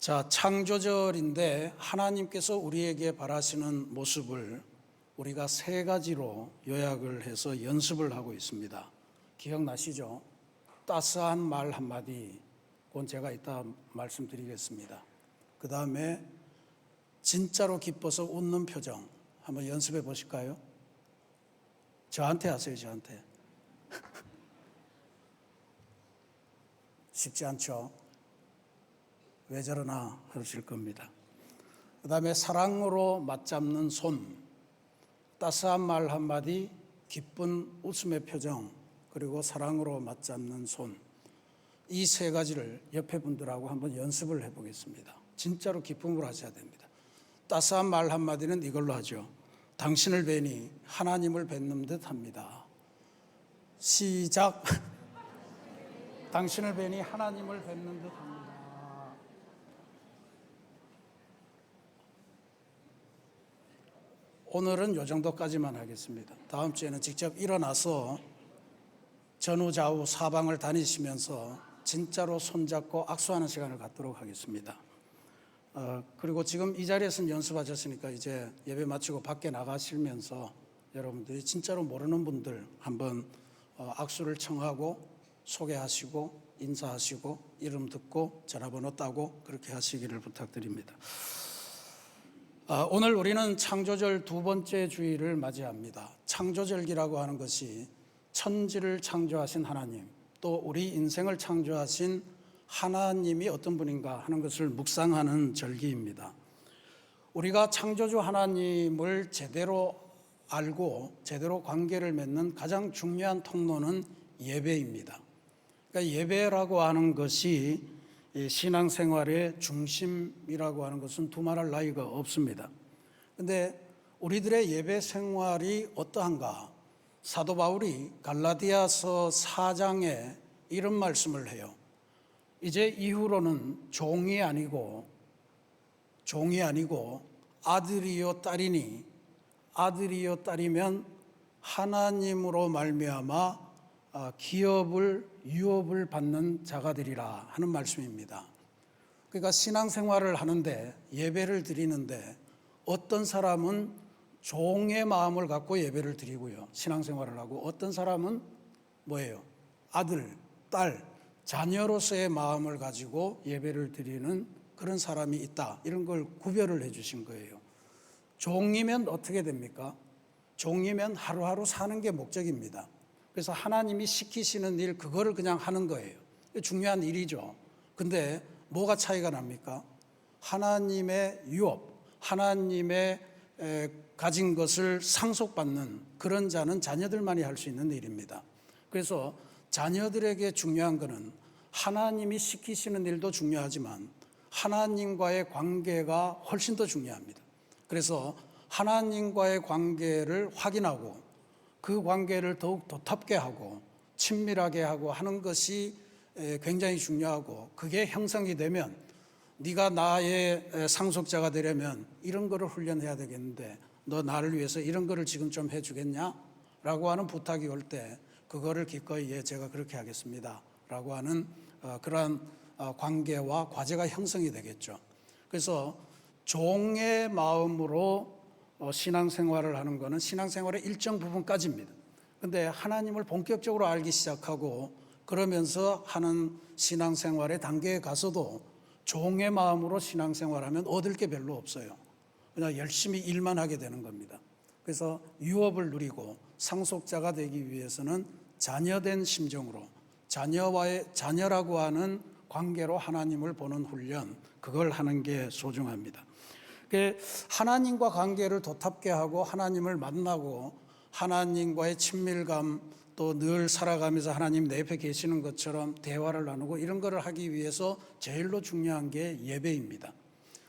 자, 창조절인데 하나님께서 우리에게 바라시는 모습을 우리가 세 가지로 요약을 해서 연습을 하고 있습니다. 기억나시죠? 따스한 말 한마디, 그건 제가 이따 말씀드리겠습니다. 그 다음에 진짜로 기뻐서 웃는 표정, 한번 연습해 보실까요? 저한테 하세요, 저한테. 쉽지 않죠? 왜 저러나 하실 겁니다. 그 다음에 사랑으로 맞잡는 손, 따스한 말 한마디, 기쁜 웃음의 표정, 그리고 사랑으로 맞잡는 손, 이 세 가지를 옆에 분들하고 한번 연습을 해보겠습니다. 진짜로 기쁨으로 하셔야 됩니다. 따스한 말 한마디는 이걸로 하죠. 당신을 뵈니 하나님을 뵙는 듯 합니다. 시작. 당신을 뵈니 하나님을 뵙는 듯 합니다. 오늘은 이 정도까지만 하겠습니다. 다음 주에는 직접 일어나서 전후 좌우 사방을 다니시면서 진짜로 손잡고 악수하는 시간을 갖도록 하겠습니다. 그리고 지금 이 자리에서는 연습하셨으니까 이제 예배 마치고 밖에 나가시면서 여러분들이 진짜로 모르는 분들 한번 악수를 청하고 소개하시고 인사하시고 이름 듣고 전화번호 따고 그렇게 하시기를 부탁드립니다. 오늘 우리는 창조절 두 번째 주일을 맞이합니다. 창조절기라고 하는 것이 천지를 창조하신 하나님, 또 우리 인생을 창조하신 하나님이 어떤 분인가 하는 것을 묵상하는 절기입니다. 우리가 창조주 하나님을 제대로 알고 제대로 관계를 맺는 가장 중요한 통로는 예배입니다. 그러니까 예배라고 하는 것이 신앙생활의 중심이라고 하는 것은 두말할 나위가 없습니다. 그런데 우리들의 예배 생활이 어떠한가? 사도 바울이 갈라디아서 4장에 이런 말씀을 해요. 이제 이후로는 종이 아니고 아들이요 딸이니 아들이요 딸이면 하나님으로 말미암아 유업을 받는 자가 되리라 하는 말씀입니다. 그러니까 신앙생활을 하는데 예배를 드리는데 어떤 사람은 종의 마음을 갖고 예배를 드리고요. 신앙생활을 하고 어떤 사람은 뭐예요? 아들, 딸, 자녀로서의 마음을 가지고 예배를 드리는 그런 사람이 있다. 이런 걸 구별을 해 주신 거예요. 종이면 어떻게 됩니까? 종이면 하루하루 사는 게 목적입니다. 그래서 하나님이 시키시는 일, 그거를 그냥 하는 거예요. 중요한 일이죠. 근데 뭐가 차이가 납니까? 하나님의 유업, 하나님의 가진 것을 상속받는 그런 자는 자녀들만이 할 수 있는 일입니다. 그래서 자녀들에게 중요한 것은 하나님이 시키시는 일도 중요하지만 하나님과의 관계가 훨씬 더 중요합니다. 그래서 하나님과의 관계를 확인하고 그 관계를 더욱 도탑게 하고 친밀하게 하고 하는 것이 굉장히 중요하고, 그게 형성이 되면 네가 나의 상속자가 되려면 이런 거를 훈련해야 되겠는데 너 나를 위해서 이런 거를 지금 좀 해주겠냐? 라고 하는 부탁이 올 때 그거를 기꺼이 예, 제가 그렇게 하겠습니다 라고 하는 그러한 관계와 과제가 형성이 되겠죠. 그래서 종의 마음으로 신앙생활을 하는 것은 신앙생활의 일정 부분까지입니다. 그런데 하나님을 본격적으로 알기 시작하고 그러면서 하는 신앙생활의 단계에 가서도 종의 마음으로 신앙생활하면 얻을 게 별로 없어요. 그냥 열심히 일만 하게 되는 겁니다. 그래서 유업을 누리고 상속자가 되기 위해서는 자녀된 심정으로 자녀라고 하는 관계로 하나님을 보는 훈련, 그걸 하는 게 소중합니다. 하나님과 관계를 도탑게 하고 하나님을 만나고 하나님과의 친밀감, 또 늘 살아가면서 하나님 내 옆에 계시는 것처럼 대화를 나누고 이런 거를 하기 위해서 제일로 중요한 게 예배입니다.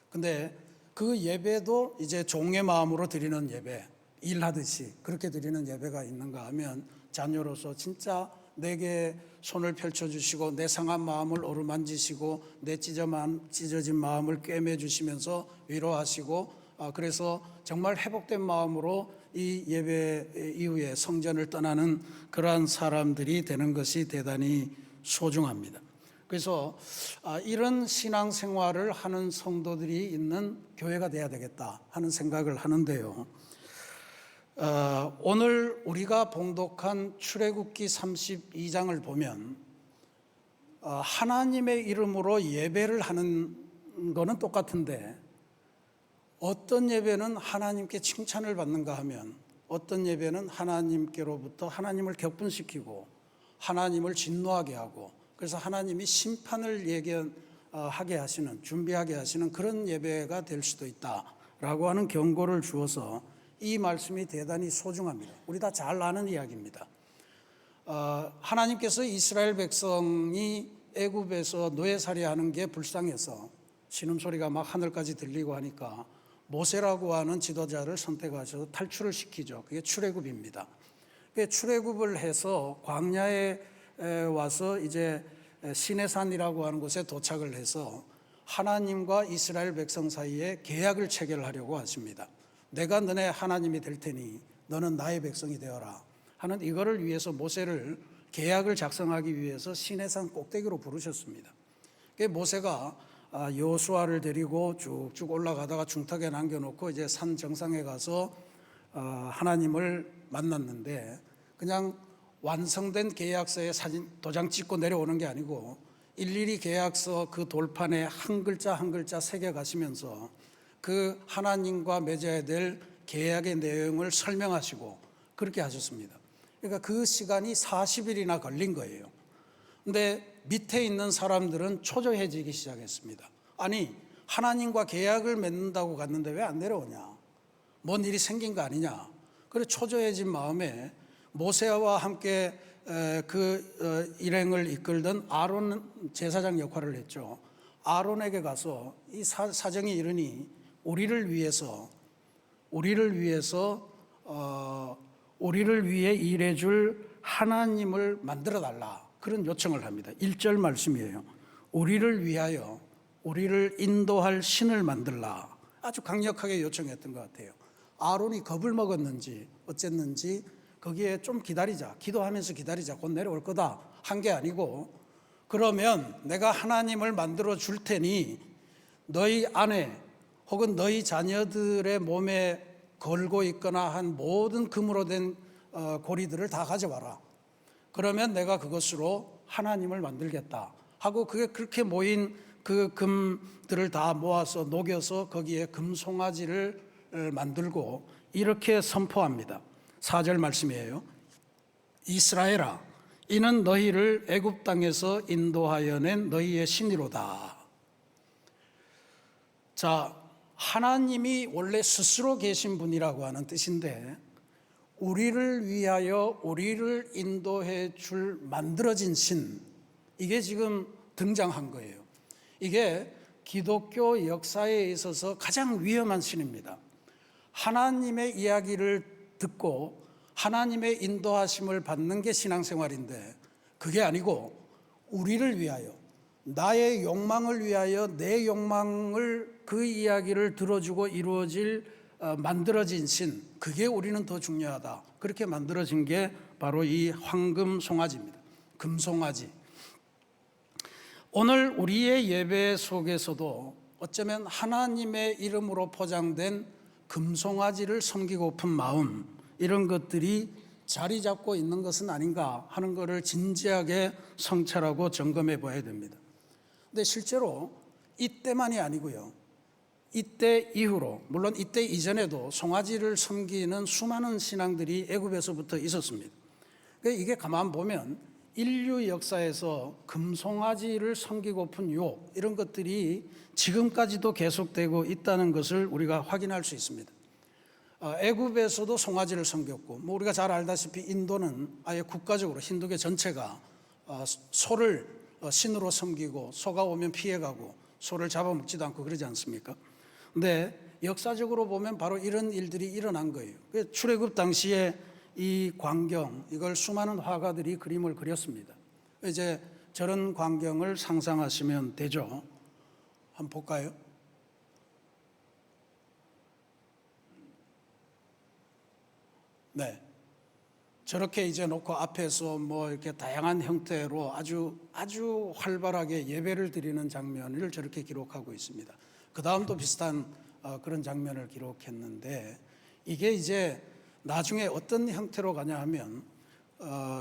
근데 그 예배도 이제 종의 마음으로 드리는 예배, 일하듯이 그렇게 드리는 예배가 있는가 하면 자녀로서 진짜 내게 손을 펼쳐주시고 내 상한 마음을 어루만지시고 내 찢어진 마음을 꿰매주시면서 위로하시고, 그래서 정말 회복된 마음으로 이 예배 이후에 성전을 떠나는 그러한 사람들이 되는 것이 대단히 소중합니다. 그래서 이런 신앙생활을 하는 성도들이 있는 교회가 돼야 되겠다 하는 생각을 하는데요. 오늘 우리가 봉독한 출애굽기 32장을 보면 하나님의 이름으로 예배를 하는 거는 똑같은데, 어떤 예배는 하나님께 칭찬을 받는가 하면 어떤 예배는 하나님께로부터 하나님을 격분시키고 하나님을 진노하게 하고, 그래서 하나님이 심판을 예견하게 하시는, 준비하게 하시는 그런 예배가 될 수도 있다라고 하는 경고를 주어서 이 말씀이 대단히 소중합니다. 우리 다 잘 아는 이야기입니다. 하나님께서 이스라엘 백성이 애굽에서 노예살이하는 게 불쌍해서 신음소리가 막 하늘까지 들리고 하니까 모세라고 하는 지도자를 선택하셔서 탈출을 시키죠. 그게 출애굽입니다. 출애굽을 해서 광야에 와서 이제 시내산이라고 하는 곳에 도착을 해서 하나님과 이스라엘 백성 사이에 계약을 체결하려고 하십니다. 내가 너네 하나님이 될 테니 너는 나의 백성이 되어라 하는 이거를 위해서 모세를 계약을 작성하기 위해서 시내산 꼭대기로 부르셨습니다. 모세가 여호수아를 데리고 쭉쭉 올라가다가 중턱에 남겨놓고 이제 산 정상에 가서 하나님을 만났는데, 그냥 완성된 계약서에 사진 도장 찍고 내려오는 게 아니고 일일이 계약서 그 돌판에 한 글자 한 글자 새겨 가시면서 그 하나님과 맺어야 될 계약의 내용을 설명하시고 그렇게 하셨습니다. 그러니까 그 시간이 40일이나 걸린 거예요. 근데 밑에 있는 사람들은 초조해지기 시작했습니다. 아니, 하나님과 계약을 맺는다고 갔는데 왜 안 내려오냐? 뭔 일이 생긴 거 아니냐? 그래서 초조해진 마음에 모세와 함께 그 일행을 이끌던 아론 제사장 역할을 했죠. 아론에게 가서 이 사정이 이르니 우리를 위해 일해줄 하나님을 만들어 달라, 그런 요청을 합니다. 1절 말씀이에요. 우리를 위하여 우리를 인도할 신을 만들라. 아주 강력하게 요청했던 것 같아요. 아론이 겁을 먹었는지 어쨌는지 거기에 좀 기다리자, 기도하면서 기다리자, 곧 내려올 거다 한 게 아니고, 그러면 내가 하나님을 만들어 줄 테니 너희 아내 혹은 너희 자녀들의 몸에 걸고 있거나 한 모든 금으로 된 고리들을 다 가져와라. 그러면 내가 그것으로 하나님을 만들겠다 하고, 그게 그렇게 모인 그 금들을 다 모아서 녹여서 거기에 금송아지를 만들고 이렇게 선포합니다. 4절 말씀이에요. 이스라엘아, 이는 너희를 애굽 땅에서 인도하여 낸 너희의 신이로다. 자, 하나님이 원래 스스로 계신 분이라고 하는 뜻인데, 우리를 위하여 우리를 인도해 줄 만들어진 신, 이게 지금 등장한 거예요. 이게 기독교 역사에 있어서 가장 위험한 신입니다. 하나님의 이야기를 듣고 하나님의 인도하심을 받는 게 신앙생활인데, 그게 아니고 우리를 위하여, 나의 욕망을 위하여 내 욕망을, 그 이야기를 들어주고 이루어질 만들어진 신, 그게 우리는 더 중요하다. 그렇게 만들어진 게 바로 이 황금 송아지입니다. 금송아지. 오늘 우리의 예배 속에서도 어쩌면 하나님의 이름으로 포장된 금송아지를 섬기고픈 마음, 이런 것들이 자리 잡고 있는 것은 아닌가 하는 것을 진지하게 성찰하고 점검해 봐야 됩니다. 근데 실제로 이때만이 아니고요, 이때 이후로, 물론 이때 이전에도 송아지를 섬기는 수많은 신앙들이 애굽에서부터 있었습니다. 이게 가만 보면 인류 역사에서 금송아지를 섬기고픈 유혹, 이런 것들이 지금까지도 계속되고 있다는 것을 우리가 확인할 수 있습니다. 애굽에서도 송아지를 섬겼고, 우리가 잘 알다시피 인도는 아예 국가적으로 힌두교 전체가 소를 신으로 섬기고, 소가 오면 피해가고 소를 잡아먹지도 않고 그러지 않습니까? 근데 역사적으로 보면 바로 이런 일들이 일어난 거예요. 출애굽 당시에 이 광경, 이걸 수많은 화가들이 그림을 그렸습니다. 이제 저런 광경을 상상하시면 되죠. 한번 볼까요? 네. 저렇게 이제 놓고 앞에서 뭐 이렇게 다양한 형태로 아주 활발하게 예배를 드리는 장면을 저렇게 기록하고 있습니다. 그 다음도 비슷한 그런 장면을 기록했는데, 이게 이제 나중에 어떤 형태로 가냐 하면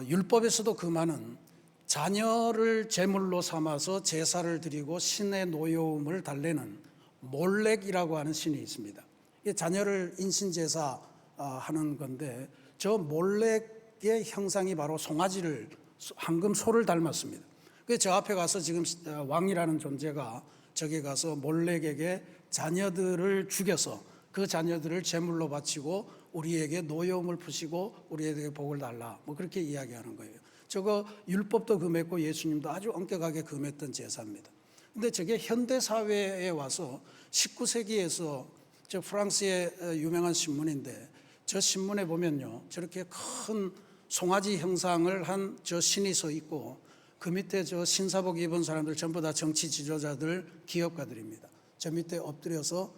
율법에서도 그 많은 자녀를 제물로 삼아서 제사를 드리고 신의 노여움을 달래는 몰렉이라고 하는 신이 있습니다. 이게 자녀를 인신제사 하는 건데, 저 몰렉의 형상이 바로 송아지를, 황금 소를 닮았습니다. 그래서 저 앞에 가서 지금 왕이라는 존재가 저기 가서 몰렉에게 자녀들을 죽여서 그 자녀들을 제물로 바치고 우리에게 노여움을 푸시고 우리에게 복을 달라, 뭐 그렇게 이야기하는 거예요. 저거 율법도 금했고 예수님도 아주 엄격하게 금했던 제사입니다. 근데 저게 현대 사회에 와서 19세기에서 저 프랑스의 유명한 신문인데, 저 신문에 보면요, 저렇게 큰 송아지 형상을 한 저 신이 서 있고 그 밑에 저 신사복 입은 사람들 전부 다 정치 지도자들, 기업가들입니다. 저 밑에 엎드려서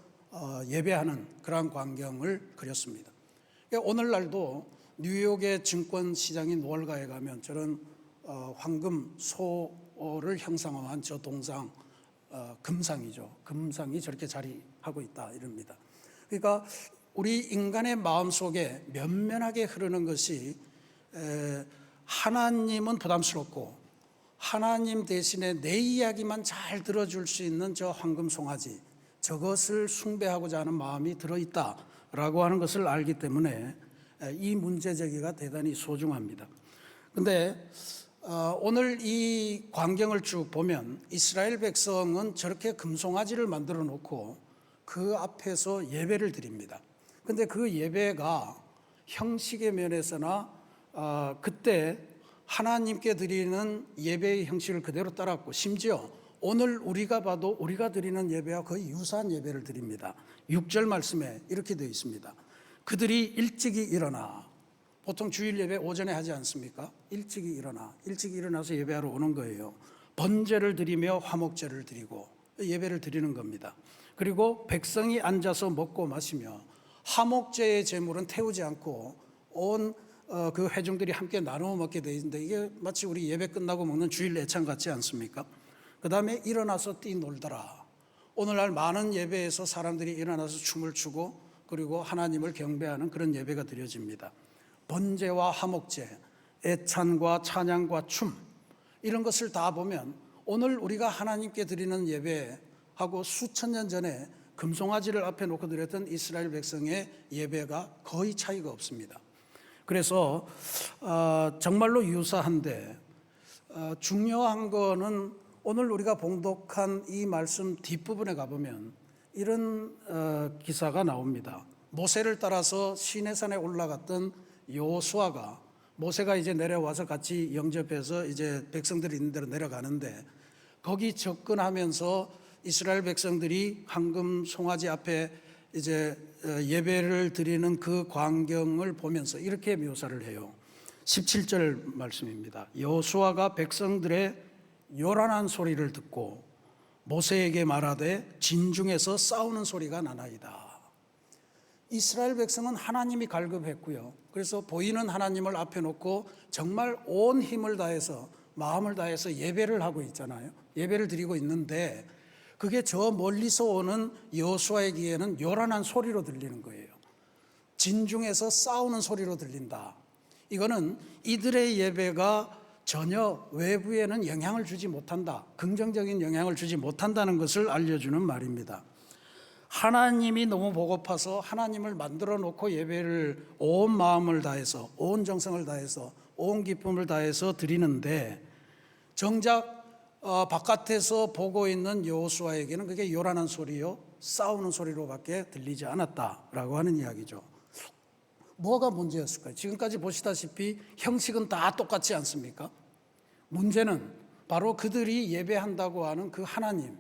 예배하는 그러한 광경을 그렸습니다. 그러니까 오늘날도 뉴욕의 증권 시장인 월가에 가면 저런 황금 소를 형상화한 저 동상, 금상이죠. 금상이 저렇게 자리하고 있다 이럽니다. 그러니까 우리 인간의 마음속에 면면하게 흐르는 것이, 하나님은 부담스럽고 하나님 대신에 내 이야기만 잘 들어줄 수 있는 저 황금 송아지, 저것을 숭배하고자 하는 마음이 들어있다라고 하는 것을 알기 때문에 이 문제 제기가 대단히 소중합니다. 그런데 오늘 이 광경을 쭉 보면 이스라엘 백성은 저렇게 금송아지를 만들어 놓고 그 앞에서 예배를 드립니다. 그런데 그 예배가 형식의 면에서나 그때 하나님께 드리는 예배의 형식을 그대로 따랐고, 심지어 오늘 우리가 봐도 우리가 드리는 예배와 거의 유사한 예배를 드립니다. 6절 말씀에 이렇게 되어 있습니다. 그들이 일찍이 일어나, 보통 주일 예배 오전에 하지 않습니까? 일찍이 일어나서 예배하러 오는 거예요. 번제를 드리며 화목제를 드리고 예배를 드리는 겁니다. 그리고 백성이 앉아서 먹고 마시며, 화목제의 제물은 태우지 않고 온 그 회중들이 함께 나누어 먹게 되어 있는데, 이게 마치 우리 예배 끝나고 먹는 주일 예찬 같지 않습니까? 그 다음에 일어나서 뛰놀더라. 오늘날 많은 예배에서 사람들이 일어나서 춤을 추고 그리고 하나님을 경배하는 그런 예배가 드려집니다. 번제와 화목제, 애찬과 찬양과 춤, 이런 것을 다 보면 오늘 우리가 하나님께 드리는 예배하고 수천 년 전에 금송아지를 앞에 놓고 드렸던 이스라엘 백성의 예배가 거의 차이가 없습니다. 그래서 정말로 유사한데, 중요한 거는 오늘 우리가 봉독한 이 말씀 뒷부분에 가보면 이런 기사가 나옵니다. 모세를 따라서 시내산에 올라갔던 여호수아가, 모세가 이제 내려와서 같이 영접해서 이제 백성들이 있는 데로 내려가는데, 거기 접근하면서 이스라엘 백성들이 황금 송아지 앞에 이제 예배를 드리는 그 광경을 보면서 이렇게 묘사를 해요. 17절 말씀입니다. 여호수아가 백성들의 요란한 소리를 듣고 모세에게 말하되 진중에서 싸우는 소리가 나나이다. 이스라엘 백성은 하나님이 갈급했고요. 그래서 보이는 하나님을 앞에 놓고 정말 온 힘을 다해서, 마음을 다해서 예배를 하고 있잖아요. 예배를 드리고 있는데, 그게 저 멀리서 오는 여호수아의 귀에는 요란한 소리로 들리는 거예요. 진중에서 싸우는 소리로 들린다. 이거는 이들의 예배가 전혀 외부에는 영향을 주지 못한다, 긍정적인 영향을 주지 못한다는 것을 알려주는 말입니다. 하나님이 너무 보고파서 하나님을 만들어 놓고 예배를 온 마음을 다해서, 온 정성을 다해서, 온 기쁨을 다해서 드리는데, 정작 바깥에서 보고 있는 여호수아에게는 그게 요란한 소리요, 싸우는 소리로밖에 들리지 않았다라고 하는 이야기죠. 뭐가 문제였을까요? 지금까지 보시다시피 형식은 다 똑같지 않습니까? 문제는 바로 그들이 예배한다고 하는 그 하나님,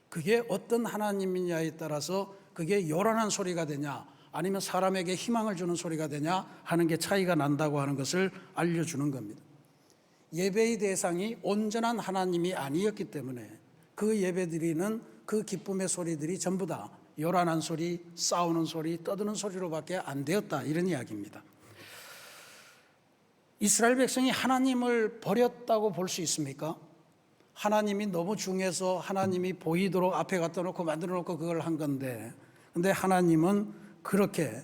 그게 어떤 하나님이냐에 따라서 그게 요란한 소리가 되냐, 아니면 사람에게 희망을 주는 소리가 되냐 하는 게 차이가 난다고 하는 것을 알려주는 겁니다. 예배의 대상이 온전한 하나님이 아니었기 때문에 그 예배드리는 그 기쁨의 소리들이 전부 다 요란한 소리, 싸우는 소리, 떠드는 소리로밖에 안 되었다, 이런 이야기입니다. 이스라엘 백성이 하나님을 버렸다고 볼 수 있습니까? 하나님이 너무 중요해서 하나님이 보이도록 앞에 갖다 놓고 만들어 놓고 그걸 한 건데, 근데 하나님은 그렇게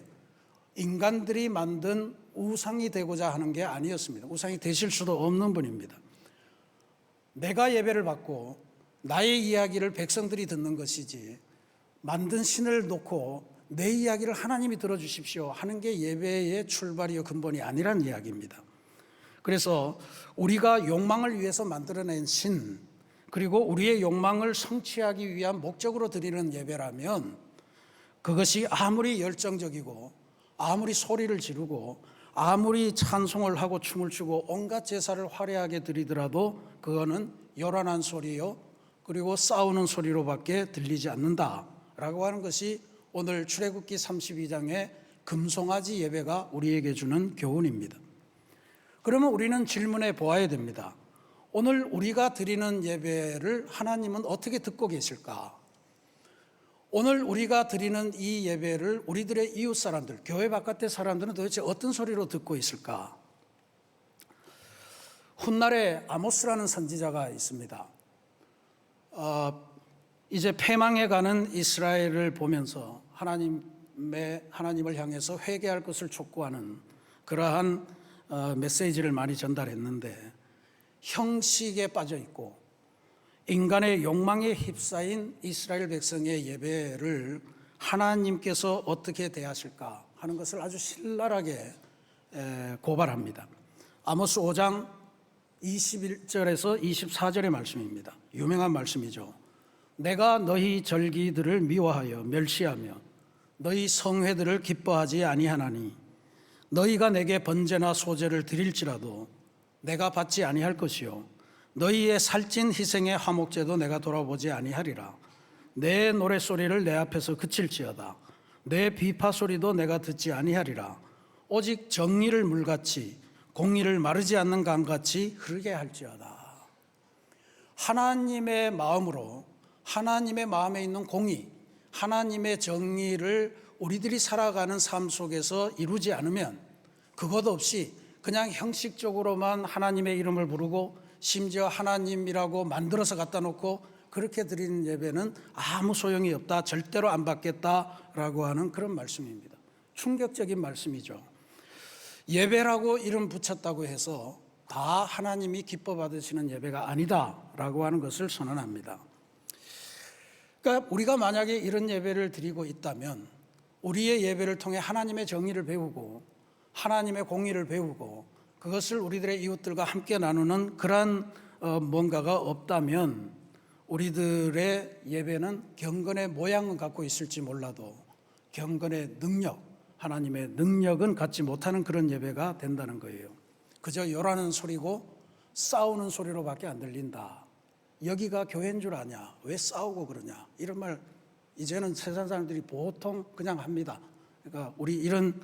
인간들이 만든 우상이 되고자 하는 게 아니었습니다. 우상이 되실 수도 없는 분입니다. 내가 예배를 받고 나의 이야기를 백성들이 듣는 것이지, 만든 신을 놓고 내 이야기를 하나님이 들어주십시오 하는 게 예배의 출발이요 근본이 아니란 이야기입니다. 그래서 우리가 욕망을 위해서 만들어낸 신, 그리고 우리의 욕망을 성취하기 위한 목적으로 드리는 예배라면 그것이 아무리 열정적이고 아무리 소리를 지르고 아무리 찬송을 하고 춤을 추고 온갖 제사를 화려하게 드리더라도 그거는 요란한 소리요, 그리고 싸우는 소리로밖에 들리지 않는다라고 하는 것이 오늘 출애굽기 32장의 금송아지 예배가 우리에게 주는 교훈입니다. 그러면 우리는 질문해 보아야 됩니다. 오늘 우리가 드리는 예배를 하나님은 어떻게 듣고 계실까? 오늘 우리가 드리는 이 예배를 우리들의 이웃 사람들, 교회 바깥의 사람들은 도대체 어떤 소리로 듣고 있을까? 훗날에 아모스라는 선지자가 있습니다. 이제 패망해가는 이스라엘을 보면서 하나님을 향해서 회개할 것을 촉구하는 그러한 메시지를 많이 전달했는데, 형식에 빠져 있고 인간의 욕망에 휩싸인 이스라엘 백성의 예배를 하나님께서 어떻게 대하실까 하는 것을 아주 신랄하게 고발합니다. 아모스 5장 21절에서 24절의 말씀입니다. 유명한 말씀이죠. 내가 너희 절기들을 미워하여 멸시하며 너희 성회들을 기뻐하지 아니하나니 너희가 내게 번제나 소제를 드릴지라도 내가 받지 아니할 것이요 너희의 살찐 희생의 화목제도 내가 돌아보지 아니하리라. 내 노랫소리를 내 앞에서 그칠지어다. 내 비파소리도 내가 듣지 아니하리라. 오직 정의를 물같이 공의를 마르지 않는 강같이 흐르게 할지어다. 하나님의 마음으로, 하나님의 마음에 있는 공의, 하나님의 정의를 우리들이 살아가는 삶 속에서 이루지 않으면 그것 없이 그냥 형식적으로만 하나님의 이름을 부르고 심지어 하나님이라고 만들어서 갖다 놓고 그렇게 드리는 예배는 아무 소용이 없다, 절대로 안 받겠다라고 하는 그런 말씀입니다. 충격적인 말씀이죠. 예배라고 이름 붙였다고 해서 다 하나님이 기뻐 받으시는 예배가 아니다라고 하는 것을 선언합니다. 그러니까 우리가 만약에 이런 예배를 드리고 있다면 우리의 예배를 통해 하나님의 정의를 배우고 하나님의 공의를 배우고 그것을 우리들의 이웃들과 함께 나누는 그러한 뭔가가 없다면 우리들의 예배는 경건의 모양은 갖고 있을지 몰라도 경건의 능력, 하나님의 능력은 갖지 못하는 그런 예배가 된다는 거예요. 그저 요라는 소리고 싸우는 소리로밖에 안 들린다. 여기가 교회인 줄 아냐? 왜 싸우고 그러냐? 이런 말 이제는 세상 사람들이 보통 그냥 합니다. 그러니까 우리 이런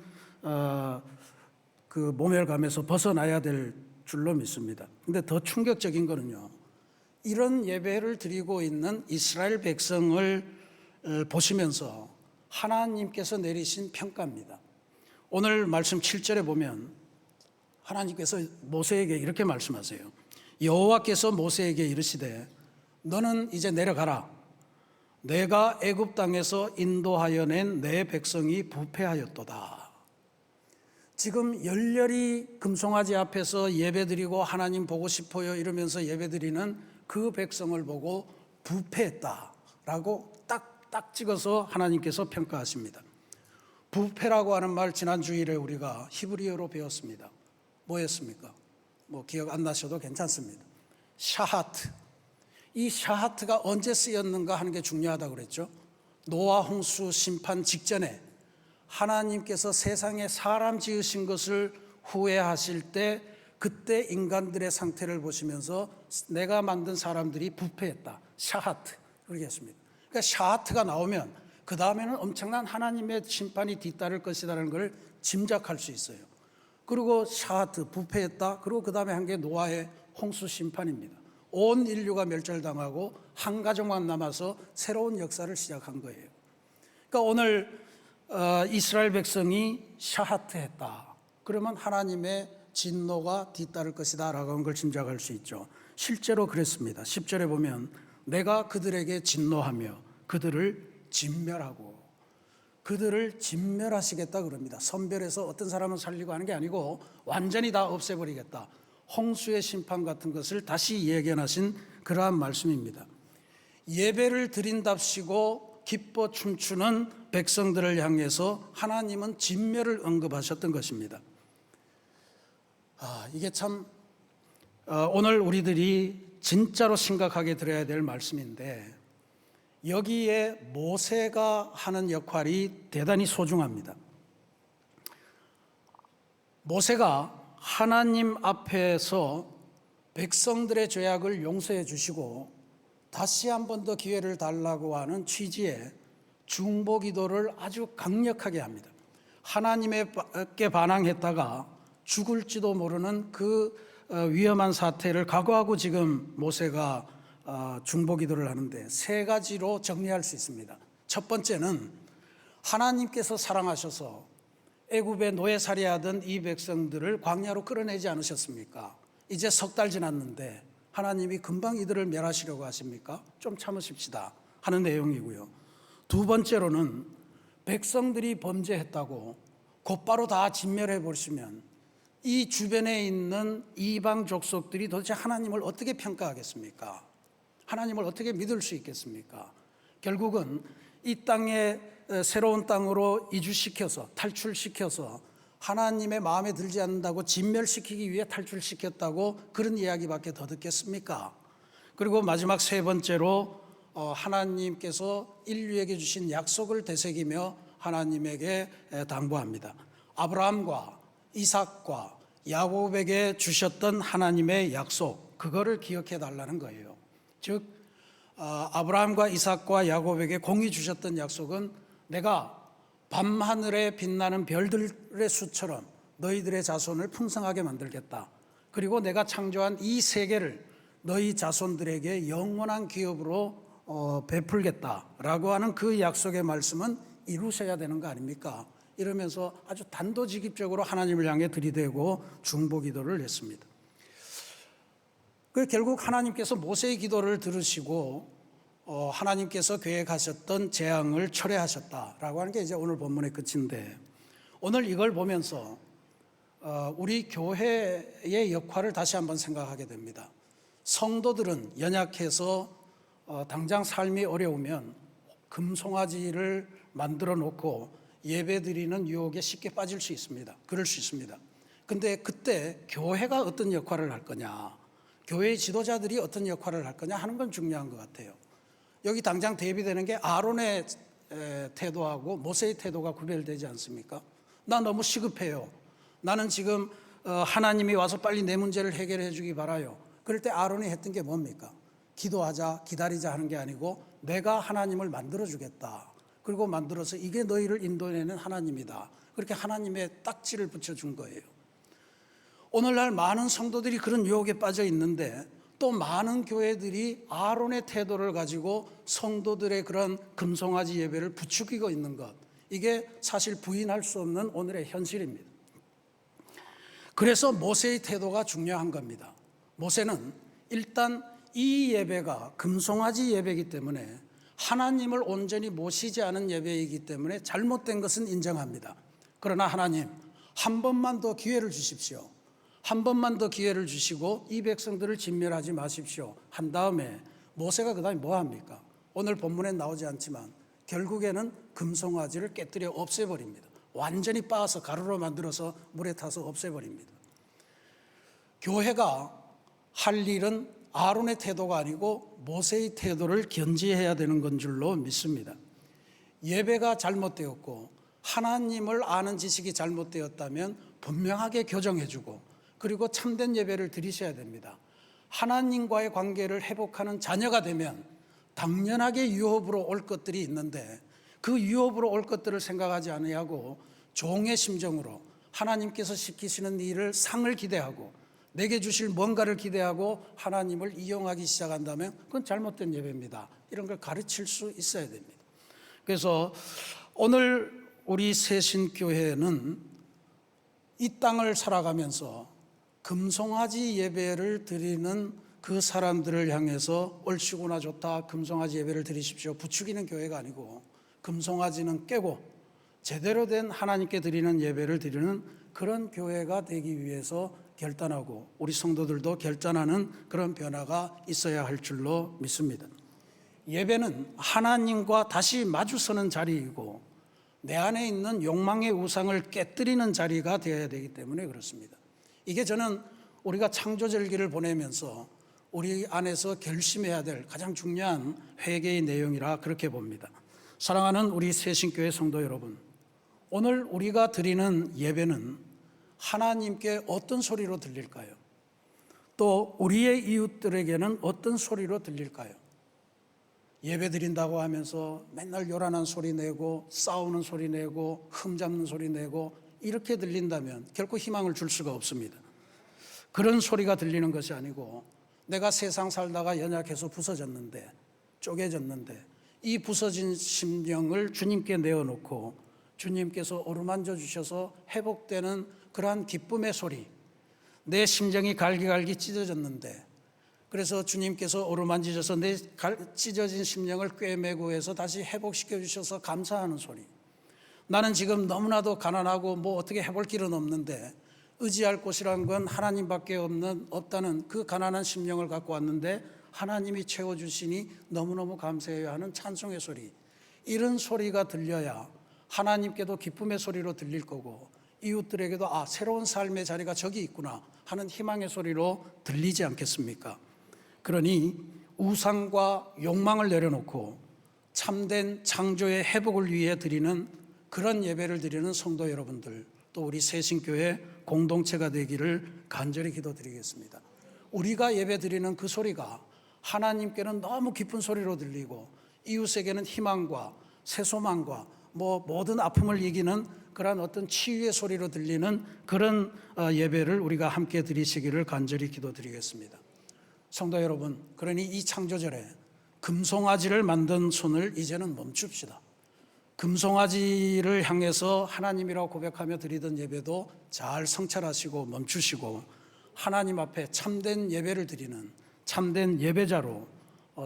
그 모멸감에서 벗어나야 될 줄로 믿습니다. 근데 더 충격적인 거는요, 이런 예배를 드리고 있는 이스라엘 백성을 보시면서 하나님께서 내리신 평가입니다. 오늘 말씀 7절에 보면 하나님께서 모세에게 이렇게 말씀하세요. 여호와께서 모세에게 이르시되 너는 이제 내려가라. 내가 애굽 땅에서 인도하여 낸 내 백성이 부패하였도다. 지금 열렬히 금송아지 앞에서 예배드리고 하나님 보고 싶어요 이러면서 예배드리는 그 백성을 보고 부패했다라고 딱 찍어서 하나님께서 평가하십니다. 부패라고 하는 말 지난 주일에 우리가 히브리어로 배웠습니다. 뭐였습니까? 뭐 기억 안 나셔도 괜찮습니다. 샤하트. 이 샤하트가 언제 쓰였는가 하는 게 중요하다고 그랬죠. 노아 홍수 심판 직전에 하나님께서 세상에 사람 지으신 것을 후회하실 때 그때 인간들의 상태를 보시면서 내가 만든 사람들이 부패했다. 샤하트. 그렇게 했습니다. 그러니까 샤하트가 나오면 그 다음에는 엄청난 하나님의 심판이 뒤따를 것이라는 걸 짐작할 수 있어요. 그리고 샤하트, 부패했다. 그리고 그 다음에 한 게 노아의 홍수 심판입니다. 온 인류가 멸절당하고 한 가족만 남아서 새로운 역사를 시작한 거예요. 그러니까 오늘 이스라엘 백성이 샤하트했다. 그러면 하나님의 진노가 뒤따를 것이다 라고 하는 걸 짐작할 수 있죠. 실제로 그랬습니다. 10절에 보면 내가 그들에게 진노하며 그들을 진멸하고, 그들을 진멸하시겠다 그럽니다. 선별해서 어떤 사람은 살리고 하는 게 아니고 완전히 다 없애버리겠다. 홍수의 심판 같은 것을 다시 예견하신 그러한 말씀입니다. 예배를 드린답시고 기뻐 춤추는 백성들을 향해서 하나님은 진멸을 언급하셨던 것입니다. 이게 참 오늘 우리들이 진짜로 심각하게 들어야 될 말씀인데, 여기에 모세가 하는 역할이 대단히 소중합니다. 모세가 하나님 앞에서 백성들의 죄악을 용서해 주시고 다시 한 번 더 기회를 달라고 하는 취지의 중보 기도를 아주 강력하게 합니다. 하나님께 반항했다가 죽을지도 모르는 그 위험한 사태를 각오하고 지금 모세가 중보 기도를 하는데, 세 가지로 정리할 수 있습니다. 첫 번째는 하나님께서 사랑하셔서 애굽에 노예살이하던 이 백성들을 광야로 끌어내지 않으셨습니까? 이제 석 달 지났는데 하나님이 금방 이들을 멸하시려고 하십니까? 좀 참으십시다 하는 내용이고요. 두 번째로는 백성들이 범죄했다고 곧바로 다 진멸해 버리시면 이 주변에 있는 이방 족속들이 도대체 하나님을 어떻게 평가하겠습니까? 하나님을 어떻게 믿을 수 있겠습니까? 결국은 이 땅에 새로운 땅으로 이주시켜서 탈출시켜서 하나님의 마음에 들지 않는다고 진멸시키기 위해 탈출시켰다고 그런 이야기밖에 더 듣겠습니까? 그리고 마지막 세 번째로 하나님께서 인류에게 주신 약속을 되새기며 하나님에게 당부합니다. 아브라함과 이삭과 야곱에게 주셨던 하나님의 약속, 그거를 기억해 달라는 거예요. 즉 아브라함과 이삭과 야곱에게 공히 주셨던 약속은 내가 밤하늘에 빛나는 별들의 수처럼 너희들의 자손을 풍성하게 만들겠다. 그리고 내가 창조한 이 세계를 너희 자손들에게 영원한 기업으로 베풀겠다라고 하는 그 약속의 말씀은 이루셔야 되는 거 아닙니까? 이러면서 아주 단도직입적으로 하나님을 향해 들이대고 중보 기도를 했습니다. 결국 하나님께서 모세의 기도를 들으시고 하나님께서 계획하셨던 재앙을 철회하셨다라고 하는 게 이제 오늘 본문의 끝인데, 오늘 이걸 보면서 우리 교회의 역할을 다시 한번 생각하게 됩니다. 성도들은 연약해서 당장 삶이 어려우면 금송아지를 만들어 놓고 예배드리는 유혹에 쉽게 빠질 수 있습니다. 그럴 수 있습니다. 근데 그때 교회가 어떤 역할을 할 거냐, 교회의 지도자들이 어떤 역할을 할 거냐 하는 건 중요한 것 같아요. 여기 당장 대비되는 게 아론의 태도하고 모세의 태도가 구별되지 않습니까? 나 너무 시급해요. 나는 지금 하나님이 와서 빨리 내 문제를 해결해 주기 바라요. 그럴 때 아론이 했던 게 뭡니까? 기도하자, 기다리자 하는 게 아니고 내가 하나님을 만들어 주겠다. 그리고 만들어서 이게 너희를 인도해내는 하나님이다. 그렇게 하나님의 딱지를 붙여준 거예요. 오늘날 많은 성도들이 그런 유혹에 빠져 있는데, 또 많은 교회들이 아론의 태도를 가지고 성도들의 그런 금송아지 예배를 부추기고 있는 것, 이게 사실 부인할 수 없는 오늘의 현실입니다. 그래서 모세의 태도가 중요한 겁니다. 모세는 일단 이 예배가 금송아지 예배이기 때문에 하나님을 온전히 모시지 않은 예배이기 때문에 잘못된 것은 인정합니다. 그러나 하나님, 한 번만 더 기회를 주십시오. 한 번만 더 기회를 주시고 이 백성들을 진멸하지 마십시오 한 다음에 모세가 그 다음에 뭐 합니까? 오늘 본문에 나오지 않지만 결국에는 금송아지를 깨뜨려 없애버립니다. 완전히 빻아서 가루로 만들어서 물에 타서 없애버립니다. 교회가 할 일은 아론의 태도가 아니고 모세의 태도를 견지해야 되는 건 줄로 믿습니다. 예배가 잘못되었고 하나님을 아는 지식이 잘못되었다면 분명하게 교정해주고, 그리고 참된 예배를 드리셔야 됩니다. 하나님과의 관계를 회복하는 자녀가 되면 당연하게 유업으로 올 것들이 있는데, 그 유업으로 올 것들을 생각하지 아니하고 종의 심정으로 하나님께서 시키시는 일을 상을 기대하고 내게 주실 뭔가를 기대하고 하나님을 이용하기 시작한다면 그건 잘못된 예배입니다. 이런 걸 가르칠 수 있어야 됩니다. 그래서 오늘 우리 새신교회는 이 땅을 살아가면서 금송아지 예배를 드리는 그 사람들을 향해서 옳시구나 좋다 금송아지 예배를 드리십시오 부추기는 교회가 아니고 금송아지는 깨고 제대로 된 하나님께 드리는 예배를 드리는 그런 교회가 되기 위해서 결단하고 우리 성도들도 결단하는 그런 변화가 있어야 할 줄로 믿습니다. 예배는 하나님과 다시 마주서는 자리이고 내 안에 있는 욕망의 우상을 깨뜨리는 자리가 되어야 되기 때문에 그렇습니다. 이게 저는 우리가 창조절기를 보내면서 우리 안에서 결심해야 될 가장 중요한 회개의 내용이라 그렇게 봅니다. 사랑하는 우리 새신교회 성도 여러분, 오늘 우리가 드리는 예배는 하나님께 어떤 소리로 들릴까요? 또 우리의 이웃들에게는 어떤 소리로 들릴까요? 예배 드린다고 하면서 맨날 요란한 소리 내고 싸우는 소리 내고 흠잡는 소리 내고 이렇게 들린다면 결코 희망을 줄 수가 없습니다. 그런 소리가 들리는 것이 아니고 내가 세상 살다가 연약해서 부서졌는데 쪼개졌는데 이 부서진 심령을 주님께 내어놓고 주님께서 어루만져 주셔서 회복되는 그러한 기쁨의 소리, 내 심정이 갈기갈기 찢어졌는데 그래서 주님께서 어루만지셔서 내 찢어진 심령을 꿰매고 해서 다시 회복시켜 주셔서 감사하는 소리. 나는 지금 너무나도 가난하고 뭐 어떻게 해볼 길은 없는데 의지할 곳이란 건 하나님밖에 없다는 그 가난한 심령을 갖고 왔는데 하나님이 채워주시니 너무너무 감사해야 하는 찬송의 소리. 이런 소리가 들려야 하나님께도 기쁨의 소리로 들릴 거고 이웃들에게도 새로운 삶의 자리가 저기 있구나 하는 희망의 소리로 들리지 않겠습니까? 그러니 우상과 욕망을 내려놓고 참된 창조의 회복을 위해 드리는 그런 예배를 드리는 성도 여러분들, 또 우리 새신교회 공동체가 되기를 간절히 기도드리겠습니다. 우리가 예배 드리는 그 소리가 하나님께는 너무 기쁜 소리로 들리고 이웃에게는 희망과 새소망과 모든 아픔을 이기는 그런 어떤 치유의 소리로 들리는 그런 예배를 우리가 함께 드리시기를 간절히 기도드리겠습니다. 성도 여러분, 그러니 이 창조절에 금송아지를 만든 손을 이제는 멈춥시다. 금송아지를 향해서 하나님이라고 고백하며 드리던 예배도 잘 성찰하시고 멈추시고 하나님 앞에 참된 예배를 드리는 참된 예배자로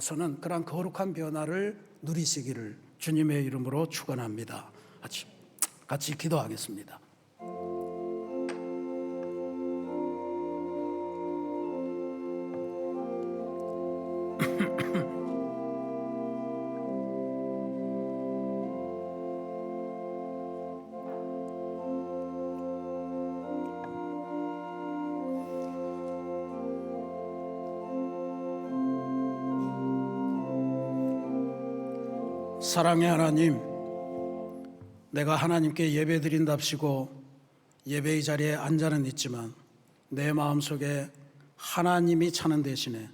서는 그런 거룩한 변화를 누리시기를 주님의 이름으로 축원합니다. 같이 기도하겠습니다. 사랑의 하나님, 내가 하나님께 예배 드린답시고 예배의 자리에 앉아는 있지만 내 마음속에 하나님이 차는 대신에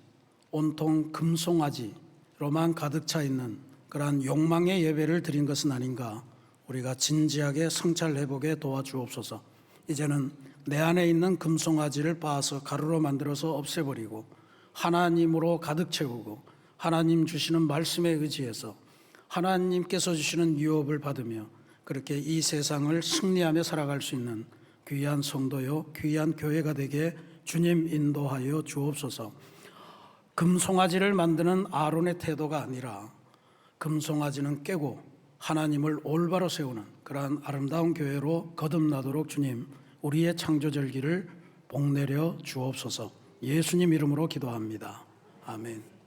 온통 금송아지로만 가득 차 있는 그러한 욕망의 예배를 드린 것은 아닌가. 우리가 진지하게 성찰해보게 도와주옵소서. 이제는 내 안에 있는 금송아지를 빻아서 가루로 만들어서 없애버리고 하나님으로 가득 채우고 하나님 주시는 말씀에 의지해서 하나님께서 주시는 유업을 받으며 그렇게 이 세상을 승리하며 살아갈 수 있는 귀한 성도요 귀한 교회가 되게 주님 인도하여 주옵소서. 금송아지를 만드는 아론의 태도가 아니라 금송아지는 깨고 하나님을 올바로 세우는 그러한 아름다운 교회로 거듭나도록 주님 우리의 창조절기를 복내려 주옵소서. 예수님 이름으로 기도합니다. 아멘.